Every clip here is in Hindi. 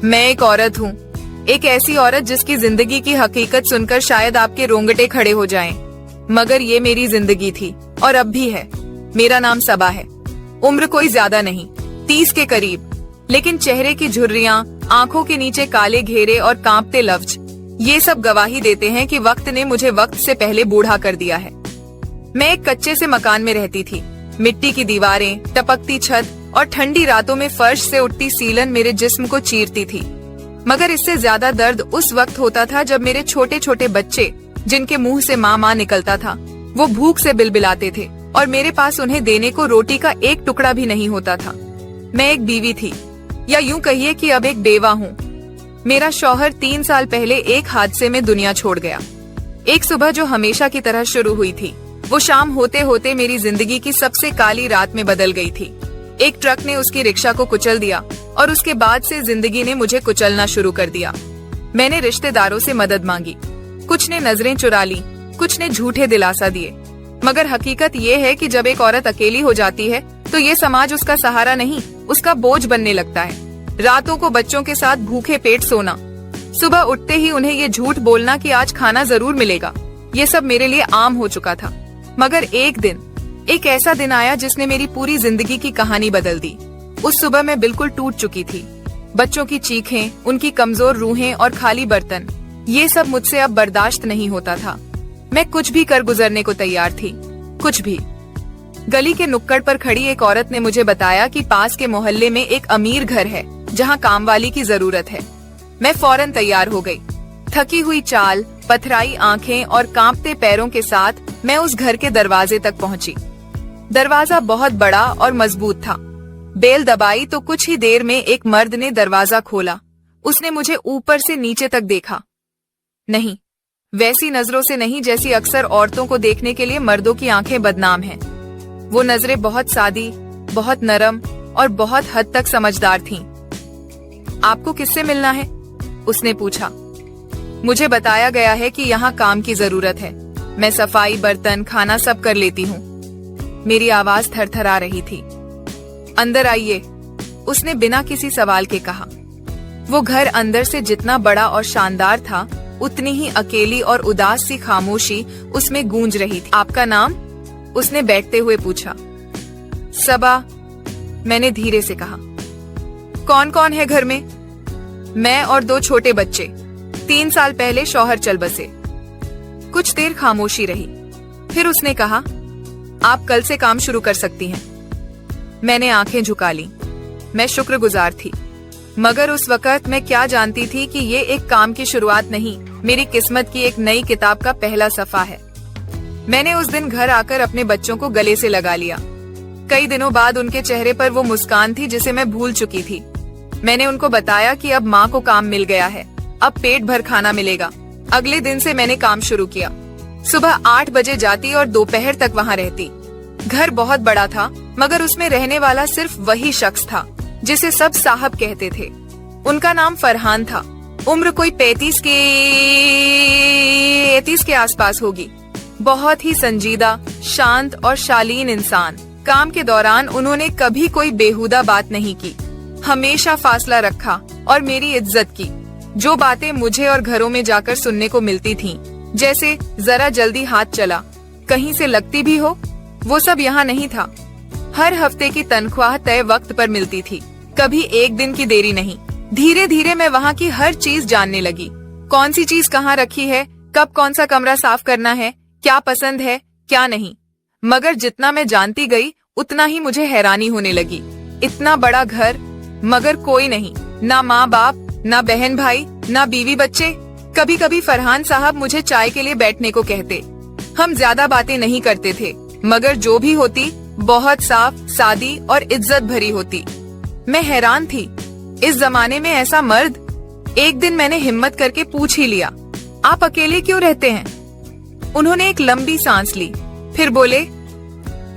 मैं एक औरत हूँ, एक ऐसी औरत जिसकी जिंदगी की हकीकत सुनकर शायद आपके रोंगटे खड़े हो जाएं। मगर ये मेरी जिंदगी थी और अब भी है। मेरा नाम सबा है। उम्र कोई ज्यादा नहीं, 30 के करीब, लेकिन चेहरे की झुर्रियां, आंखों के नीचे काले घेरे और कांपते लफ्ज, ये सब गवाही देते हैं कि वक्त ने मुझे वक्त से पहले बूढ़ा कर दिया है। मैं एक कच्चे से मकान में रहती थी। मिट्टी की दीवारें, टपकती छत और ठंडी रातों में फर्श से उठती सीलन मेरे जिस्म को चीरती थी। मगर इससे ज्यादा दर्द उस वक्त होता था जब मेरे छोटे छोटे बच्चे, जिनके मुंह से माँ माँ निकलता था, वो भूख से बिलबिलाते थे और मेरे पास उन्हें देने को रोटी का एक टुकड़ा भी नहीं होता था। मैं एक बीवी थी, या यूं कहिए कि अब एक बेवा हूँ। मेरा शौहर 3 साल पहले एक हादसे में दुनिया छोड़ गया। एक सुबह जो हमेशा की तरह शुरू हुई थी, वो शाम होते होते मेरी जिंदगी की सबसे काली रात में बदल गई थी। एक ट्रक ने उसकी रिक्शा को कुचल दिया और उसके बाद से जिंदगी ने मुझे कुचलना शुरू कर दिया। मैंने रिश्तेदारों से मदद मांगी, कुछ ने नजरें चुरा ली, कुछ ने झूठे दिलासा दिए। मगर हकीकत ये है कि जब एक औरत अकेली हो जाती है तो ये समाज उसका सहारा नहीं, उसका बोझ बनने लगता है। रातों को बच्चों के साथ भूखे पेट सोना, सुबह उठते ही उन्हें ये झूठ बोलना कि आज खाना जरूर मिलेगा, ये सब मेरे लिए आम हो चुका था। मगर एक ऐसा दिन आया जिसने मेरी पूरी जिंदगी की कहानी बदल दी। उस सुबह मैं बिल्कुल टूट चुकी थी। बच्चों की चीखें, उनकी कमजोर रूहें और खाली बर्तन, ये सब मुझसे अब बर्दाश्त नहीं होता था। मैं कुछ भी कर गुजरने को तैयार थी, कुछ भी। गली के नुक्कड़ पर खड़ी एक औरत ने मुझे बताया कि पास के मोहल्ले में एक अमीर घर है जहाँ कामवाली की जरूरत है। मैं फौरन तैयार हो गई। थकी हुई चाल, पथराई आंखें और कांपते पैरों के साथ मैं उस घर के दरवाजे तक पहुंची। दरवाजा बहुत बड़ा और मजबूत था। बेल दबाई तो कुछ ही देर में एक मर्द ने दरवाजा खोला। उसने मुझे ऊपर से नीचे तक देखा। नहीं, वैसी नजरों से नहीं जैसी अक्सर औरतों को देखने के लिए मर्दों की आंखें बदनाम हैं। वो नजरें बहुत सादी, बहुत नरम और बहुत हद तक समझदार थीं। आपको किससे मिलना है? उसने पूछा। मुझे बताया गया है कि यहाँ काम की जरूरत है। मैं सफाई, बर्तन, खाना सब कर लेती हूँ। मेरी आवाज थरथरा रही थी। अंदर आइए, उसने बिना किसी सवाल के कहा। वो घर अंदर से जितना बड़ा और शानदार था, उतनी ही अकेली और उदास सी खामोशी उसमें गूंज रही थी। आपका नाम? उसने बैठते हुए पूछा। सबा, मैंने धीरे से कहा। कौन कौन है घर में? मैं और 2 छोटे बच्चे। 3 साल पहले शौहर चल बसे। कुछ देर खामोशी रही, फिर उसने कहा, आप कल से काम शुरू कर सकती हैं। मैंने आंखें झुका ली। मैं शुक्रगुजार थी, मगर उस वक्त मैं क्या जानती थी कि ये एक काम की शुरुआत नहीं, मेरी किस्मत की एक नई किताब का पहला सफा है। मैंने उस दिन घर आकर अपने बच्चों को गले से लगा लिया। कई दिनों बाद उनके चेहरे पर वो मुस्कान थी जिसे मैं भूल चुकी थी। मैंने उनको बताया कि अब माँ को काम मिल गया है, अब पेट भर खाना मिलेगा। अगले दिन से मैंने काम शुरू किया। सुबह 8 बजे जाती और दोपहर तक वहाँ रहती। घर बहुत बड़ा था, मगर उसमें रहने वाला सिर्फ वही शख्स था जिसे सब साहब कहते थे। उनका नाम फरहान था। उम्र कोई 35 के आसपास होगी। बहुत ही संजीदा, शांत और शालीन इंसान। काम के दौरान उन्होंने कभी कोई बेहुदा बात नहीं की, हमेशा फासला रखा और मेरी इज्जत की। जो बातें मुझे और घरों में जाकर सुनने को मिलती थीं, जैसे जरा जल्दी हाथ चला, कहीं से लगती भी हो, वो सब यहाँ नहीं था। हर हफ्ते की तनख्वाह तय वक्त पर मिलती थी, कभी एक दिन की देरी नहीं। धीरे धीरे मैं वहाँ की हर चीज जानने लगी। कौन सी चीज कहाँ रखी है, कब कौन सा कमरा साफ करना है, क्या पसंद है, क्या नहीं। मगर जितना मैं जानती गई, उतना ही मुझे हैरानी होने लगी। इतना बड़ा घर, मगर कोई नहीं, ना माँ बाप, ना बहन भाई, ना बीवी बच्चे। कभी कभी फरहान साहब मुझे चाय के लिए बैठने को कहते। हम ज्यादा बातें नहीं करते थे, मगर जो भी होती बहुत साफ, सादी और इज्जत भरी होती। मैं हैरान थी, इस जमाने में ऐसा मर्द। एक दिन मैंने हिम्मत करके पूछ ही लिया, आप अकेले क्यों रहते हैं? उन्होंने एक लंबी सांस ली, फिर बोले,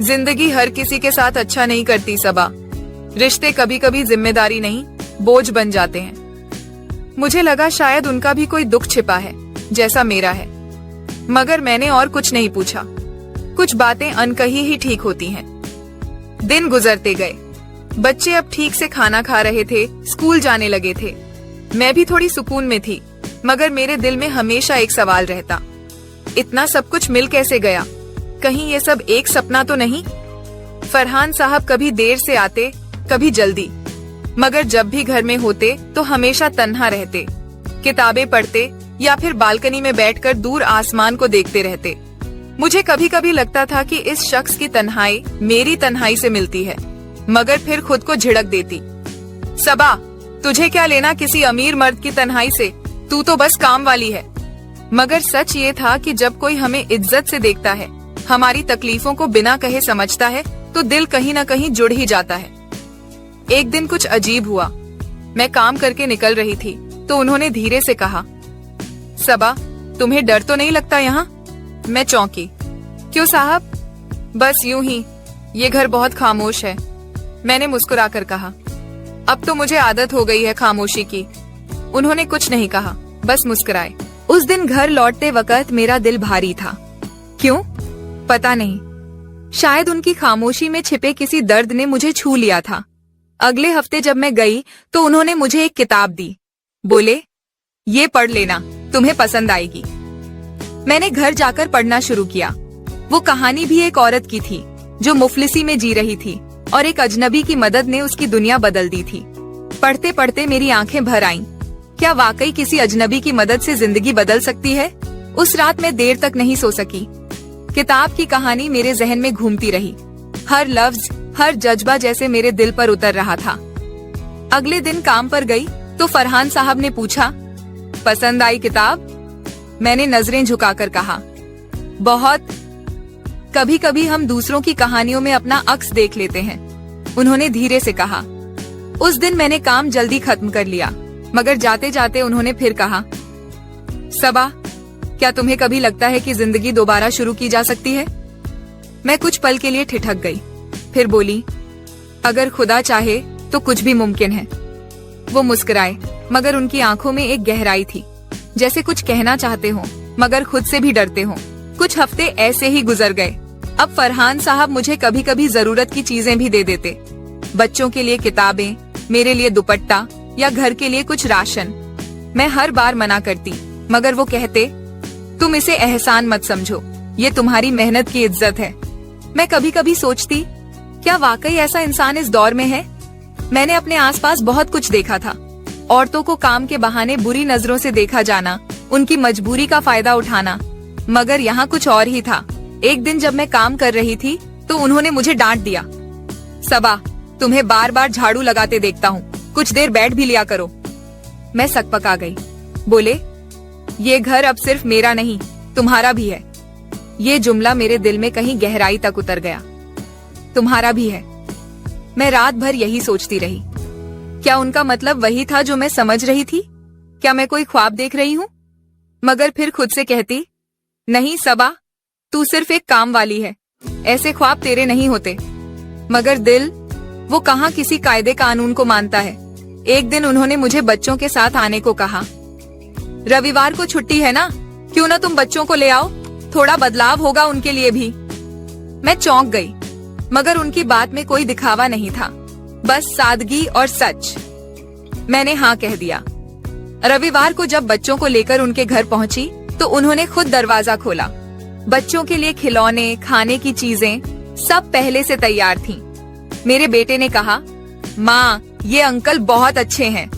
जिंदगी हर किसी के साथ अच्छा नहीं करती सबा। रिश्ते कभी कभी जिम्मेदारी नहीं, बोझ बन जाते हैं। मुझे लगा शायद उनका भी कोई दुख छिपा है, जैसा मेरा है। मगर मैंने और कुछ नहीं पूछा। कुछ बातें अनकही ही ठीक होती हैं। दिन गुजरते गए। बच्चे अब ठीक से खाना खा रहे थे, स्कूल जाने लगे थे। मैं भी थोड़ी सुकून में थी, मगर मेरे दिल में हमेशा एक सवाल रहता, इतना सब कुछ मिल कैसे गया? कहीं ये सब एक सपना तो नहीं? फरहान साहब कभी देर से आते, कभी जल्दी, मगर जब भी घर में होते तो हमेशा तन्हा रहते, किताबें पढ़ते या फिर बालकनी में बैठकर दूर आसमान को देखते रहते। मुझे कभी कभी लगता था कि इस शख्स की तन्हाई मेरी तन्हाई से मिलती है, मगर फिर खुद को झिड़क देती। सबा, तुझे क्या लेना किसी अमीर मर्द की तन्हाई से? तू तो बस काम वाली है। मगर सच ये था कि जब कोई हमें इज्जत से देखता है, हमारी तकलीफों को बिना कहे समझता है, तो दिल कहीं न कहीं जुड़ ही जाता है। एक दिन कुछ अजीब हुआ। मैं काम करके निकल रही थी तो उन्होंने धीरे से कहा, सबा, तुम्हें डर तो नहीं लगता यहाँ? मैं चौंकी। क्यों साहब? बस यूं ही, ये घर बहुत खामोश है, मैंने मुस्कुराकर कहा। अब तो मुझे आदत हो गई है खामोशी की। उन्होंने कुछ नहीं कहा, बस मुस्कुराए। उस दिन घर लौटते वक्त मेरा दिल भारी था। क्यों? पता नहीं, शायद उनकी खामोशी में छिपे किसी दर्द ने मुझे छू लिया था। अगले हफ्ते जब मैं गई तो उन्होंने मुझे एक किताब दी। बोले, ये पढ़ लेना, तुम्हें पसंद आएगी। मैंने घर जाकर पढ़ना शुरू किया। वो कहानी भी एक औरत की थी जो मुफलिसी में जी रही थी और एक अजनबी की मदद ने उसकी दुनिया बदल दी थी। पढ़ते पढ़ते मेरी आंखें भर आईं। क्या वाकई किसी अजनबी की मदद से जिंदगी बदल सकती है? उस रात मैं देर तक नहीं सो सकी। किताब की कहानी मेरे जहन में घूमती रही। हर लफ्ज, हर जज्बा जैसे मेरे दिल पर उतर रहा था। अगले दिन काम पर गई तो फरहान साहब ने पूछा, पसंद आई किताब? मैंने नजरें झुकाकर कहा, बहुत। कभी कभी हम दूसरों की कहानियों में अपना अक्स देख लेते हैं, उन्होंने धीरे से कहा। उस दिन मैंने काम जल्दी खत्म कर लिया, मगर जाते जाते उन्होंने फिर कहा, सबा, क्या तुम्हें कभी लगता है कि जिंदगी दोबारा शुरू की जा सकती है? मैं कुछ पल के लिए ठिठक गई, फिर बोली, अगर खुदा चाहे तो कुछ भी मुमकिन है। वो मुस्कुराए, मगर उनकी आंखों में एक गहराई थी, जैसे कुछ कहना चाहते हो मगर खुद से भी डरते हो। कुछ हफ्ते ऐसे ही गुजर गए। अब फरहान साहब मुझे कभी कभी जरूरत की चीजें भी दे देते, बच्चों के लिए किताबें, मेरे लिए दुपट्टा या घर के लिए कुछ राशन। मैं हर बार मना करती, मगर वो कहते, तुम इसे एहसान मत समझो, ये तुम्हारी मेहनत की इज्जत है। मैं कभी कभी सोचती, क्या वाकई ऐसा इंसान इस दौर में है? मैंने अपने आसपास बहुत कुछ देखा था, औरतों को काम के बहाने बुरी नजरों से देखा जाना, उनकी मजबूरी का फायदा उठाना, मगर यहाँ कुछ और ही था। एक दिन जब मैं काम कर रही थी तो उन्होंने मुझे डांट दिया, सबा, तुम्हें बार बार झाड़ू लगाते देखता हूँ, कुछ देर बैठ भी लिया करो। मैं सकपका गई। बोले, ये घर अब सिर्फ मेरा नहीं, तुम्हारा भी है। ये जुमला मेरे दिल में कहीं गहराई तक उतर गया। तुम्हारा भी है। मैं रात भर यही सोचती रही। क्या उनका मतलब वही था जो मैं समझ रही थी? क्या मैं कोई ख्वाब देख रही हूँ? मगर फिर खुद से कहती, नहीं सबा, तू सिर्फ एक काम वाली है, ऐसे ख्वाब तेरे नहीं होते। मगर दिल, वो कहाँ किसी कायदे कानून को मानता है। एक दिन उन्होंने मुझे बच्चों के साथ आने को कहा। रविवार को छुट्टी है ना, क्यों ना तुम बच्चों को ले आओ, थोड़ा बदलाव होगा उनके लिए भी। मैं चौंक गई, मगर उनकी बात में कोई दिखावा नहीं था, बस सादगी और सच। मैंने हाँ कह दिया। रविवार को जब बच्चों को लेकर उनके घर पहुंची तो उन्होंने खुद दरवाजा खोला। बच्चों के लिए खिलौने, खाने की चीजें सब पहले से तैयार थीं। मेरे बेटे ने कहा, माँ, ये अंकल बहुत अच्छे हैं।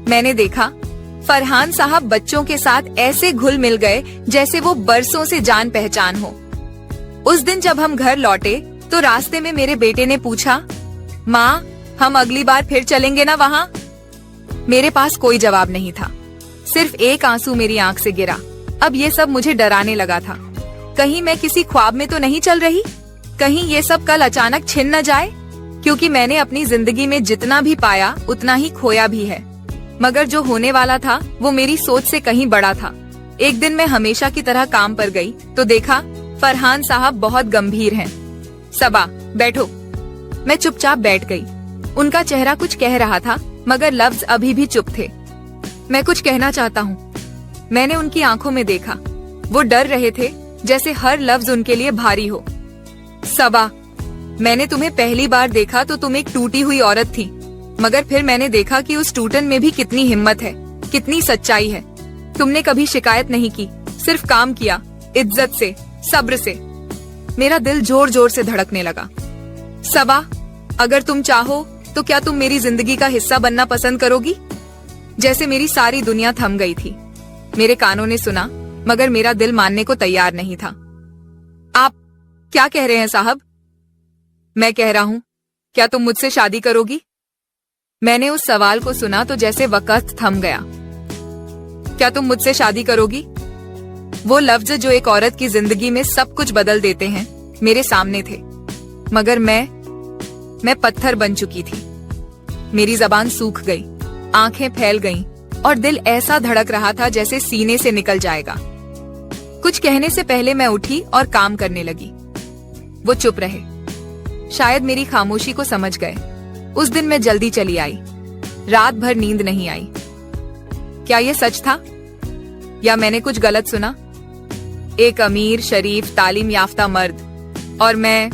मैंने देखा, फरहान साहब बच्चों के साथ ऐसे घुल मिल गए जैसे वो बरसों से जान पहचान हो। उस दिन जब हम घर लौटे तो रास्ते में मेरे बेटे ने पूछा, माँ, हम अगली बार फिर चलेंगे ना वहाँ? मेरे पास कोई जवाब नहीं था, सिर्फ एक आंसू मेरी आंख से गिरा। अब ये सब मुझे डराने लगा था। कहीं मैं किसी ख्वाब में तो नहीं चल रही? कहीं ये सब कल अचानक छिन न जाए? क्योंकि मैंने अपनी जिंदगी में जितना भी पाया उतना ही खोया भी है, मगर जो होने वाला था वो मेरी सोच से कहीं बड़ा था। एक दिन मैं हमेशा की तरह काम पर गई तो देखा फरहान साहब बहुत गंभीर हैं। सबा, बैठो। मैं चुपचाप बैठ गई। उनका चेहरा कुछ कह रहा था, मगर लफ्ज अभी भी चुप थे। मैं कुछ कहना चाहता हूँ। मैंने उनकी आंखों में देखा, वो डर रहे थे, जैसे हर लफ्ज उनके लिए भारी हो। सबा, मैंने तुम्हें पहली बार देखा तो तुम एक टूटी हुई औरत थी, मगर फिर मैंने देखा कि उस टूटन में भी कितनी हिम्मत है, कितनी सच्चाई है। तुमने कभी शिकायत नहीं की, सिर्फ काम किया, इज्जत से, सब्र से। मेरा दिल जोर जोर से धड़कने लगा। सबा, अगर तुम चाहो तो क्या तुम मेरी जिंदगी का हिस्सा बनना पसंद करोगी? जैसे मेरी सारी दुनिया थम गई थी। मेरे कानों ने सुना, मगर मेरा दिल मानने को तैयार नहीं था। आप क्या कह रहे हैं साहब? मैं कह रहा हूं, क्या तुम मुझसे शादी करोगी? मैंने उस सवाल को सुना तो जैसे वक्त थम गया। क्या तुम मुझसे शादी करोगी? वो लफ्ज जो एक औरत की जिंदगी में सब कुछ बदल देते हैं, मेरे सामने थे। मगर मैं पत्थर बन चुकी थी। मेरी जबान सूख गई, आंखें फैल गईं और दिल ऐसा धड़क रहा था जैसे सीने से निकल जाएगा। कुछ कहने से पहले मैं उठी और काम करने लगी। वो चुप रहे, शायद मेरी खामोशी को समझ गए। उस दिन मैं जल्दी चली आई। रात भर नींद नहीं आई। क्या ये सच था या मैंने कुछ गलत सुना? एक अमीर, शरीफ, तालीम याफ्ता मर्द और मैं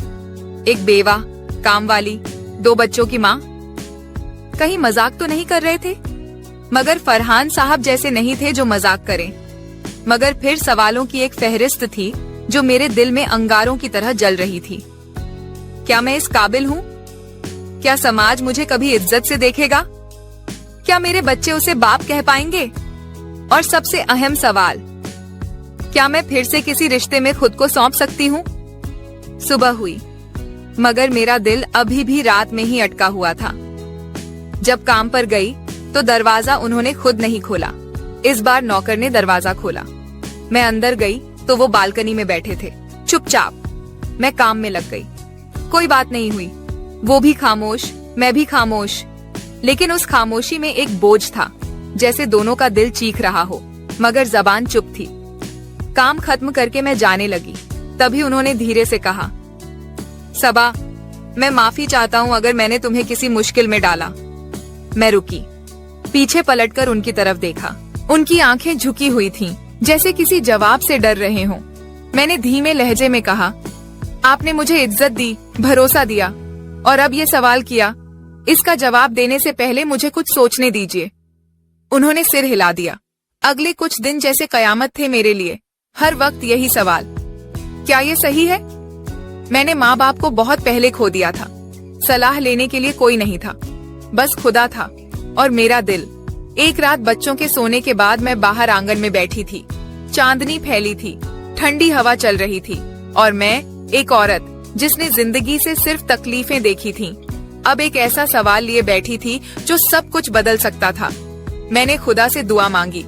एक बेवा, काम वाली, 2 बच्चों की माँ। कहीं मजाक तो नहीं कर रहे थे? मगर फरहान साहब जैसे नहीं थे जो मजाक करें। मगर फिर सवालों की एक फहरिस्त थी जो मेरे दिल में अंगारों की तरह जल रही थी। क्या मैं इस काबिल हूँ? क्या समाज मुझे कभी इज्जत से देखेगा? क्या मेरे बच्चे उसे बाप कह पाएंगे? और सबसे अहम सवाल, क्या मैं फिर से किसी रिश्ते में खुद को सौंप सकती हूँ? सुबह हुई, मगर मेरा दिल अभी भी रात में ही अटका हुआ था। जब काम पर गई तो दरवाजा उन्होंने खुद नहीं खोला। इस बार नौकर ने दरवाजा खोला। मैं अंदर गई तो वो बालकनी में बैठे थे, चुपचाप। मैं काम में लग गई। कोई बात नहीं हुई। वो भी खामोश, मैं भी खामोश। लेकिन उस खामोशी में एक बोझ था, जैसे दोनों का दिल चीख रहा हो, मगर जबान चुप थी। काम खत्म करके मैं जाने लगी। तभी उन्होंने धीरे से कहा, सबा, मैं माफी चाहता हूँ अगर मैंने तुम्हें किसी मुश्किल में डाला। मैं रुकी, पीछे पलटकर उनकी तरफ देखा। उनकी आंखें झुकी हुई थीं, जैसे किसी जवाब से डर रहे हों। मैंने धीमे लहजे में कहा, आपने मुझे इज्जत दी, भरोसा दिया, और अब ये सवाल किया। इसका जवाब देने से पहले मुझे कुछ सोचने दीजिए। उन्होंने सिर हिला दिया। अगले कुछ दिन जैसे कयामत थे मेरे लिए। हर वक्त यही सवाल, क्या ये सही है? मैंने माँ बाप को बहुत पहले खो दिया था। सलाह लेने के लिए कोई नहीं था, बस खुदा था और मेरा दिल। एक रात बच्चों के सोने के बाद मैं बाहर आंगन में बैठी थी। चांदनी फैली थी, ठंडी हवा चल रही थी, और मैं एक औरत जिसने जिंदगी से सिर्फ तकलीफें देखी थीं, अब एक ऐसा सवाल लिए बैठी थी जो सब कुछ बदल सकता था। मैंने खुदा से दुआ मांगी,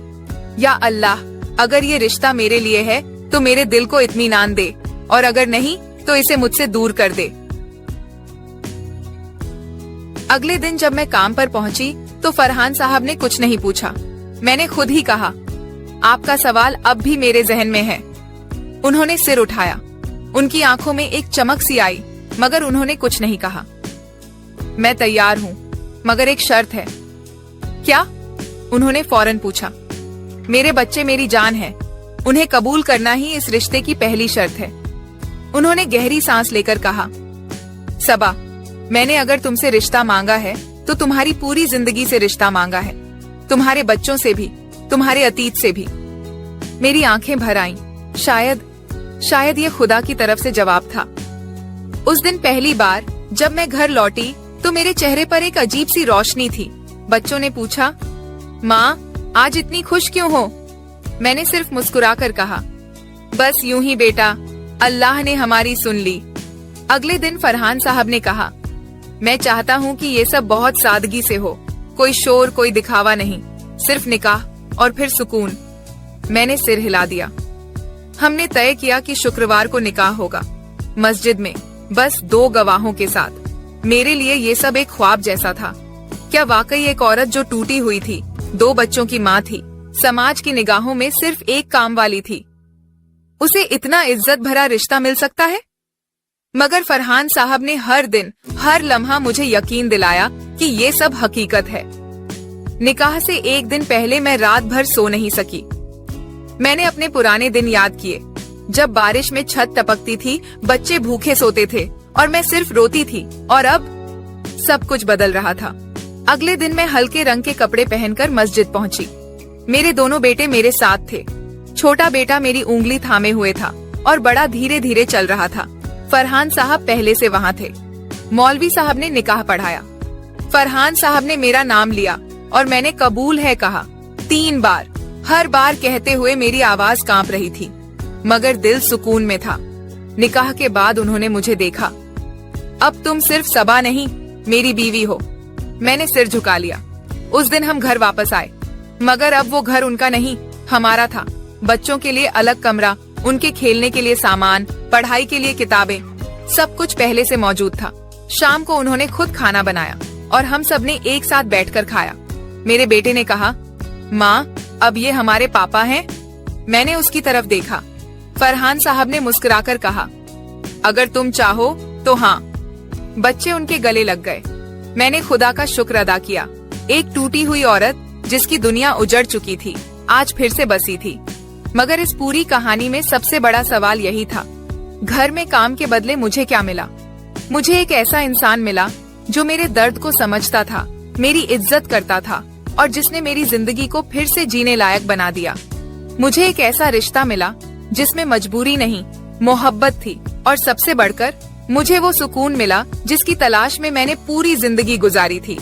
या अल्लाह, अगर ये रिश्ता मेरे लिए है तो मेरे दिल को इत्मीनान दे, और अगर नहीं तो इसे मुझसे दूर कर दे। अगले दिन जब मैं काम पर पहुंची तो फरहान साहब ने कुछ नहीं पूछा। मैंने खुद ही कहा, आपका सवाल अब भी मेरे जहन में है। उन्होंने सिर उठाया। उनकी आंखों में एक चमक सी आई, मगर उन्होंने कुछ नहीं कहा। मैं तैयार हूँ, मगर एक शर्त है। क्या? उन्होंने फौरन पूछा। मेरे बच्चे मेरी जान है, उन्हें कबूल करना ही इस रिश्ते की पहली शर्त है। उन्होंने गहरी सांस लेकर कहा, सबा, मैंने अगर तुमसे रिश्ता मांगा है तो तुम्हारी पूरी जिंदगी से रिश्ता मांगा है, तुम्हारे बच्चों से भी, तुम्हारे अतीत से भी। मेरी आंखें भर आईं। शायद ये खुदा की तरफ से जवाब था। उस दिन पहली बार जब मैं घर लौटी तो मेरे चेहरे पर एक अजीब सी रोशनी थी। बच्चों ने पूछा, माँ, आज इतनी खुश क्यों हो? मैंने सिर्फ मुस्कुराकर कहा, बस यूं ही बेटा, अल्लाह ने हमारी सुन ली। अगले दिन फरहान साहब ने कहा, मैं चाहता हूँ कि ये सब बहुत सादगी से हो, कोई शोर, कोई दिखावा नहीं, सिर्फ निकाह और फिर सुकून। मैंने सिर हिला दिया। हमने तय किया कि शुक्रवार को निकाह होगा, मस्जिद में, बस 2 गवाहों के साथ। मेरे लिए ये सब एक ख्वाब जैसा था। क्या वाकई एक औरत जो टूटी हुई थी, 2 बच्चों की माँ थी, समाज की निगाहों में सिर्फ एक काम वाली थी, उसे इतना इज्जत भरा रिश्ता मिल सकता है? मगर फरहान साहब ने हर दिन, हर लम्हा मुझे यकीन दिलाया कि ये सब हकीकत है। निकाह से एक दिन पहले मैं रात भर सो नहीं सकी। मैंने अपने पुराने दिन याद किए, जब बारिश में छत टपकती थी, बच्चे भूखे सोते थे और मैं सिर्फ रोती थी। और अब सब कुछ बदल रहा था। अगले दिन मैं हल्के रंग के कपड़े पहनकर मस्जिद पहुंची। मेरे दोनों बेटे मेरे साथ थे। छोटा बेटा मेरी उंगली थामे हुए था और बड़ा धीरे धीरे चल रहा था। फरहान साहब पहले से वहाँ थे। मौलवी साहब ने निकाह पढ़ाया। फरहान साहब ने मेरा नाम लिया और मैंने कबूल है कहा 3 बार। हर बार कहते हुए मेरी आवाज कांप रही थी, मगर दिल सुकून में था। निकाह के बाद उन्होंने मुझे देखा। अब तुम सिर्फ सबा नहीं, मेरी बीवी हो। मैंने सिर झुका लिया। उस दिन हम घर वापस आए, मगर अब वो घर उनका नहीं, हमारा था। बच्चों के लिए अलग कमरा, उनके खेलने के लिए सामान, पढ़ाई के लिए किताबें, सब कुछ पहले से मौजूद था। शाम को उन्होंने खुद खाना बनाया और हम सब ने एक साथ बैठकर खाया। मेरे बेटे ने कहा, माँ, अब ये हमारे पापा हैं? मैंने उसकी तरफ देखा। फरहान साहब ने मुस्कुराकर कहा, अगर तुम चाहो तो हाँ। बच्चे उनके गले लग गए। मैंने खुदा का शुक्र अदा किया। एक टूटी हुई औरत जिसकी दुनिया उजड़ चुकी थी, आज फिर से बसी थी। मगर इस पूरी कहानी में सबसे बड़ा सवाल यही था, घर में काम के बदले मुझे क्या मिला? मुझे एक ऐसा इंसान मिला जो मेरे दर्द को समझता था, मेरी इज्जत करता था और जिसने मेरी जिंदगी को फिर से जीने लायक बना दिया। मुझे एक ऐसा रिश्ता मिला जिसमें मजबूरी नहीं, मोहब्बत थी। और सबसे बढ़कर मुझे वो सुकून मिला जिसकी तलाश में मैंने पूरी जिंदगी गुजारी थी।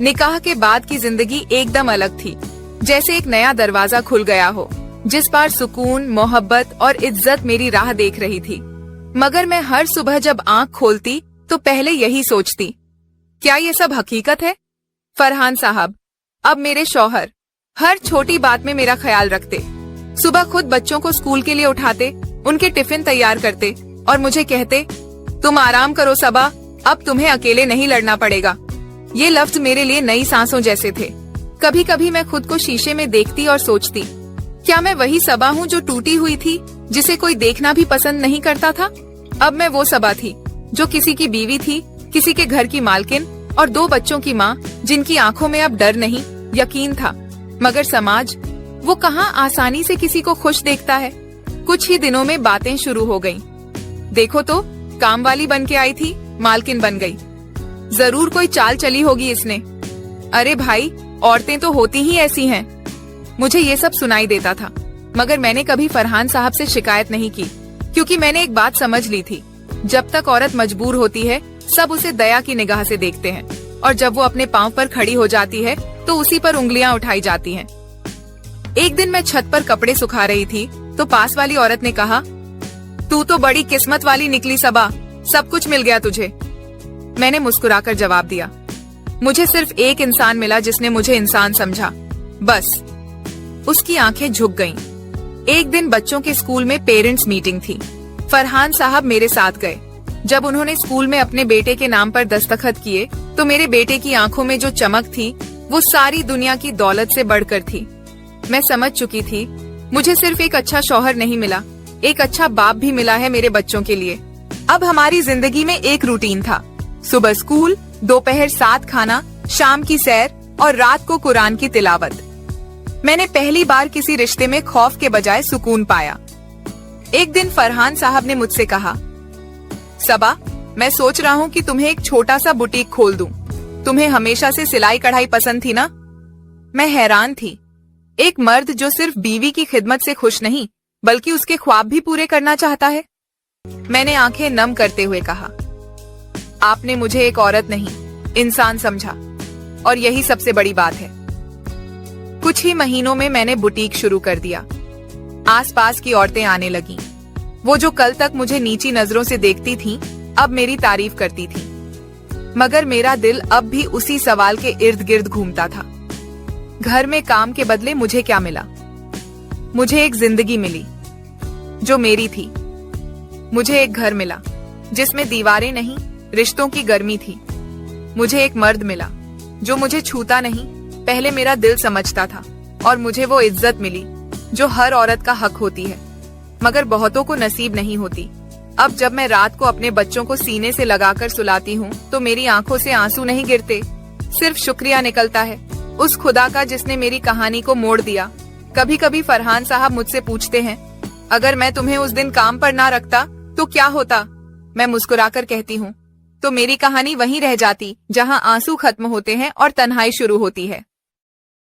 निकाह के बाद की जिंदगी एकदम अलग थी, जैसे एक नया दरवाजा खुल गया हो, जिस पर सुकून, मोहब्बत और इज्जत मेरी राह देख रही थी। मगर मैं हर सुबह जब आंख खोलती तो पहले यही सोचती, क्या ये सब हकीकत है? फरहान साहब, अब मेरे शौहर, हर छोटी बात में मेरा ख्याल रखते। सुबह खुद बच्चों को स्कूल के लिए उठाते, उनके टिफिन तैयार करते और मुझे कहते, तुम आराम करो सबा, अब तुम्हें अकेले नहीं लड़ना पड़ेगा। ये लफ्ज मेरे लिए नई सांसों जैसे थे। कभी कभी मैं खुद को शीशे में देखती और सोचती, क्या मैं वही सबा हूँ जो टूटी हुई थी, जिसे कोई देखना भी पसंद नहीं करता था? अब मैं वो सबा थी जो किसी की बीवी थी, किसी के घर की मालकिन और 2 बच्चों की माँ, जिनकी आंखों में अब डर नहीं, यकीन था। मगर समाज, वो कहाँ आसानी से किसी को खुश देखता है। कुछ ही दिनों में बातें शुरू हो गईं। देखो तो, काम वाली बन के आई थी, मालकिन बन गई। जरूर कोई चाल चली होगी इसने। अरे भाई, औरतें तो होती ही ऐसी हैं। मुझे ये सब सुनाई देता था, मगर मैंने कभी फरहान साहब से शिकायत नहीं की, क्योंकि मैंने एक बात समझ ली थी, जब तक औरत मजबूर होती है सब उसे दया की निगाह से देखते हैं, और जब वो अपने पांव पर खड़ी हो जाती है तो उसी पर उंगलियां उठाई जाती हैं। एक दिन मैं छत पर कपड़े सुखा रही थी तो पास वाली औरत ने कहा, तू तो बड़ी किस्मत वाली निकली सबा, सब कुछ मिल गया तुझे। मैंने मुस्कुराकर जवाब दिया, मुझे सिर्फ एक इंसान मिला जिसने मुझे इंसान समझा, बस। उसकी आंखें झुक गईं। एक दिन बच्चों के स्कूल में पेरेंट्स मीटिंग थी। फरहान साहब मेरे साथ गए। जब उन्होंने स्कूल में अपने बेटे के नाम पर दस्तखत किए तो मेरे बेटे की आंखों में जो चमक थी वो सारी दुनिया की दौलत से बढ़कर थी। मैं समझ चुकी थी, मुझे सिर्फ एक अच्छा शौहर नहीं मिला, एक अच्छा बाप भी मिला है मेरे बच्चों के लिए। अब हमारी जिंदगी में एक रूटीन था, सुबह स्कूल, दोपहर साथ खाना, शाम की सैर और रात को कुरान की तिलावत। मैंने पहली बार किसी रिश्ते में खौफ के बजाय सुकून पाया। एक दिन फरहान साहब ने मुझसे कहा, सबा, मैं सोच रहा हूँ कि तुम्हें एक छोटा सा बुटीक खोल दूं। तुम्हें हमेशा से सिलाई कढ़ाई पसंद थी ना? मैं हैरान थी। एक मर्द जो सिर्फ बीवी की खिदमत से खुश नहीं बल्कि उसके ख्वाब भी पूरे करना चाहता है। मैंने आंखें नम करते हुए कहा, आपने मुझे एक औरत नहीं, इंसान समझा, और यही सबसे बड़ी बात है। कुछ ही महीनों में मैंने बुटीक शुरू कर दिया। आसपास की औरतें आने लगीं। वो जो कल तक मुझे नीची नजरों से देखती थीं, अब मेरी तारीफ करती थीं। मगर मेरा दिल अब भी उसी सवाल के इर्द गिर्द घूमता था, घर में काम के बदले मुझे क्या मिला? मुझे एक जिंदगी मिली जो मेरी थी। मुझे एक घर मिला जिसमें दीवारें नहीं, रिश्तों की गर्मी थी। मुझे एक मर्द मिला जो मुझे छूता नहीं, पहले मेरा दिल समझता था। और मुझे वो इज्जत मिली जो हर औरत का हक होती है, मगर बहुतों को नसीब नहीं होती। अब जब मैं रात को अपने बच्चों को सीने से लगाकर सुलाती हूँ तो मेरी आंखों से आंसू नहीं गिरते, सिर्फ शुक्रिया निकलता है उस खुदा का जिसने मेरी कहानी को मोड़ दिया। कभी कभी फरहान साहब मुझसे पूछते हैं, अगर मैं तुम्हें उस दिन काम पर ना रखता तो क्या होता? मैं मुस्कुराकर कहती हूँ, तो मेरी कहानी वहीं रह जाती जहां आंसू खत्म होते हैं और तन्हाई शुरू होती है।